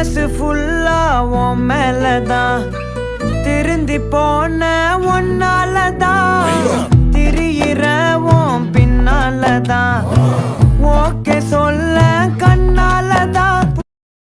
மனசு ஃபுல்லா உன் மேலதான் திருந்தி போன ஒன்னாலதான் திரியிற உன் பின்னாலதான் ஓகே சொல்ல கண்ணால